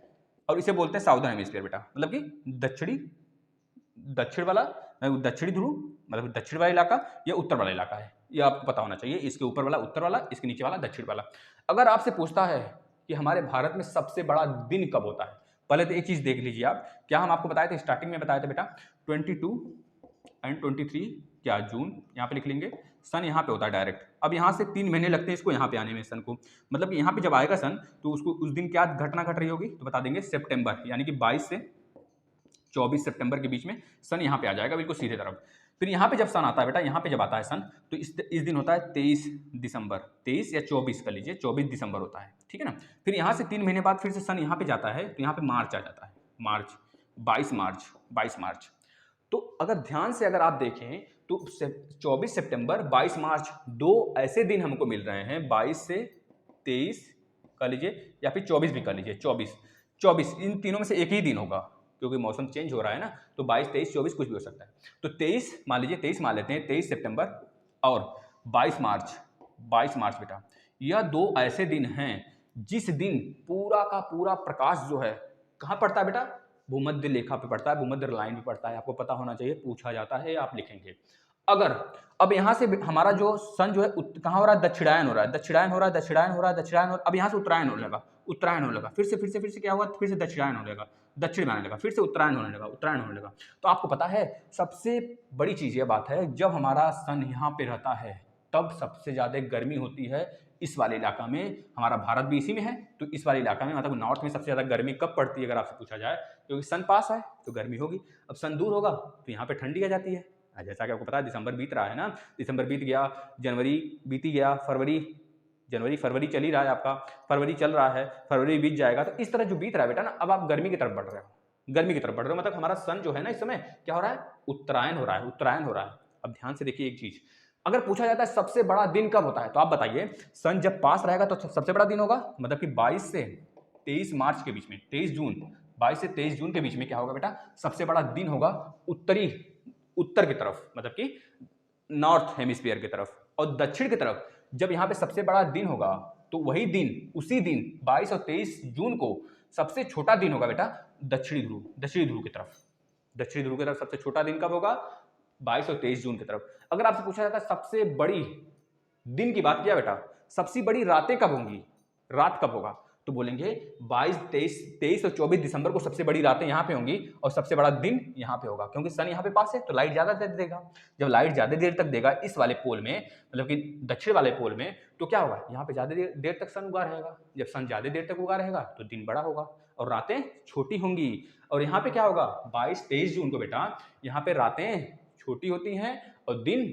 S1: और इसे बोलते हैं साउदर्न हेमिस्फीयर बेटा, मतलब कि दक्षिणी, दक्षिण वाला, दक्षिणी ध्रुव मतलब दक्षिण वाला इलाका, ये उत्तर वाला इलाका है, ये आपको पता होना चाहिए। इसके ऊपर वाला उत्तर वाला, इसके नीचे वाला दक्षिण वाला। अगर आपसे पूछता है कि हमारे भारत में सबसे बड़ा दिन कब होता है, पहले तो एक चीज देख लीजिए आप, क्या हम आपको बताए थे, स्टार्टिंग में बताए थे बेटा 22 एंड 23 क्या जून, यहाँ पे लिख लेंगे। सन यहाँ पे होता है डायरेक्ट। अब यहाँ से 3 महीने लगते हैं इसको यहाँ पे आने में सन को, मतलब कि यहाँ पे जब आएगा सन तो उसको उस दिन क्या घटना घट रही होगी तो बता देंगे सितंबर, यानी कि 22 से 24 सितंबर के बीच में सन यहाँ पे आ जाएगा बिल्कुल सीधे तरफ। फिर यहाँ पे जब सन आता है बेटा, यहाँ पे जब आता है सन तो इस दिन होता है 23 दिसंबर, 23 या 24 कर लीजिए, 24 दिसंबर होता है, ठीक है ना। फिर यहाँ से 3 महीने बाद फिर से सन यहाँ पे जाता है तो यहाँ पे मार्च आ जाता है, मार्च 22 मार्च। तो अगर ध्यान से अगर आप देखें तो 24 सितंबर 22 मार्च 2 ऐसे दिन हमको मिल रहे हैं, 22 से 23 कर लीजिए या फिर 24 भी कर लीजिए, 24 इन तीनों में से एक ही दिन होगा क्योंकि मौसम चेंज हो रहा है ना, तो 22 23 24 कुछ भी हो सकता है। तो 23 मान लीजिए, 23 मान लेते हैं, 23 सितंबर और 22 मार्च बेटा, यह 2 ऐसे दिन हैं जिस दिन पूरा का पूरा प्रकाश जो है कहाँ पड़ता है बेटा, भूमध्य रेखा पे पड़ता है, भूमध्य लाइन पे पड़ता है, आपको पता होना चाहिए, पूछा जाता है, आप लिखेंगे। अगर अब यहाँ से हमारा जो सन जो है कहाँ हो रहा है, दक्षिणायन हो रहा है, अब यहाँ से उत्तरायण होने लगा, फिर से क्या हुआ, फिर से दक्षिणायन होने लगा, दक्षिण में आने लगा, फिर से उत्तरायण होने लगा। तो आपको पता है सबसे बड़ी चीज ये बात है, जब हमारा सन यहाँ पे रहता है तब सबसे ज्यादा गर्मी होती है इस वाले इलाका में, हमारा भारत भी इसी में है, तो इस वाले इलाका में मतलब नॉर्थ में सबसे ज्यादा गर्मी कब पड़ती है अगर आपसे पूछा जाए, क्योंकि सन पास है तो गर्मी होगी, अब सन दूर होगा तो यहाँ पे ठंडी आ जाती है। जैसा कि आपको पता है दिसंबर बीत रहा है ना, दिसंबर बीत गया, जनवरी बीती गया, फरवरी चल ही रहा है आपका, फरवरी चल रहा है, फरवरी बीत जाएगा, तो इस तरह जो बीत रहा है बेटा ना, अब आप गर्मी की तरफ बढ़ रहे हो, मतलब हमारा सन जो है ना इस समय क्या हो रहा है, उत्तरायण हो रहा है। अब ध्यान से देखिए एक चीज, अगर पूछा जाता है सबसे बड़ा दिन कब होता है तो आप बताइए, सन जब पास रहेगा तो सबसे बड़ा दिन होगा, मतलब कि 22 से 23 मार्च के बीच में, 22 से 23 जून के बीच में क्या होगा बेटा, सबसे बड़ा दिन होगा उत्तर की तरफ, मतलब कि नॉर्थ हेमिस्फीयर की तरफ, और दक्षिण की तरफ जब यहाँ पे सबसे बड़ा दिन होगा तो वही दिन, उसी दिन 22 और 23 जून को सबसे छोटा दिन होगा बेटा दक्षिणी ध्रुव की तरफ सबसे छोटा दिन कब होगा, 22 और 23 जून की तरफ। अगर आपसे पूछा जाता है सबसे बड़ी दिन की बात किया बेटा, सबसे बड़ी रातें कब होंगी, रात कब होगा, तो बोलेंगे 22 23 और 24 दिसंबर को सबसे बड़ी रातें यहाँ पे होंगी और सबसे बड़ा दिन यहाँ पे होगा, क्योंकि सन यहाँ पे पास है तो लाइट ज्यादा देर देगा। जब लाइट ज्यादा देर तक देगा इस वाले पोल में, मतलब कि दक्षिण वाले पोल में, तो क्या होगा, यहाँ पे ज्यादा देर तक सन उगा रहेगा। जब सन ज्यादा देर तक उगा रहेगा तो दिन बड़ा होगा और रातें छोटी होंगी। और यहाँ पे क्या होगा, 22-23 जून को बेटा यहाँ पे रातें छोटी होती हैं और दिन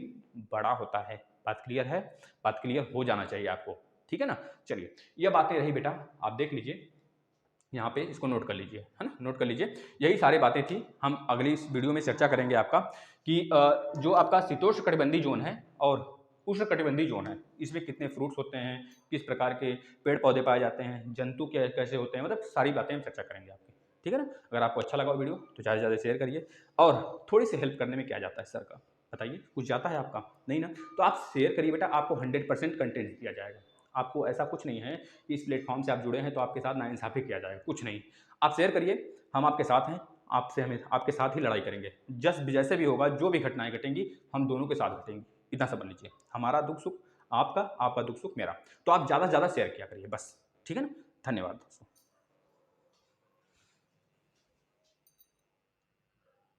S1: बड़ा होता है। बात क्लियर है, बात क्लियर हो जाना चाहिए आपको, ठीक है ना। चलिए ये बातें रही बेटा, आप देख लीजिए यहाँ पे, इसको नोट कर लीजिए, है ना, नोट कर लीजिए। यही सारी बातें थी, हम अगली इस वीडियो में चर्चा करेंगे आपका कि जो आपका शीतोष्ण कटिबंधीय जोन है और उष्ण कटिबंधीय जोन है, इसमें कितने फ्रूट्स होते हैं, किस प्रकार के पेड़ पौधे पाए जाते हैं, जंतु कैसे होते हैं, मतलब सारी बातें हम चर्चा करेंगे आपकी, ठीक है ना। अगर आपको अच्छा लगा वीडियो तो ज़्यादा से ज़्यादा शेयर करिए, और थोड़ी सी हेल्प करने में क्या जाता है सर का, बताइए, कुछ जाता है आपका, नहीं ना, तो आप शेयर करिए बेटा, आपको 100% कंटेंट दिया जाएगा। आपको ऐसा कुछ नहीं है कि इस प्लेटफॉर्म से आप जुड़े हैं तो आपके साथ नाइंसाफ़ी किया जाएगा, कुछ नहीं। आप शेयर करिए, हम आपके साथ हैं, हमें आपके साथ ही लड़ाई करेंगे, जैसे भी होगा, जो भी घटनाएं घटेंगी हम दोनों के साथ घटेंगी, इतना समझ लीजिए। हमारा दुख सुख आपका, आपका दुख सुख मेरा। तो आप ज़्यादा से ज़्यादा शेयर किया करिए बस, ठीक है ना। धन्यवाद दोस्तों।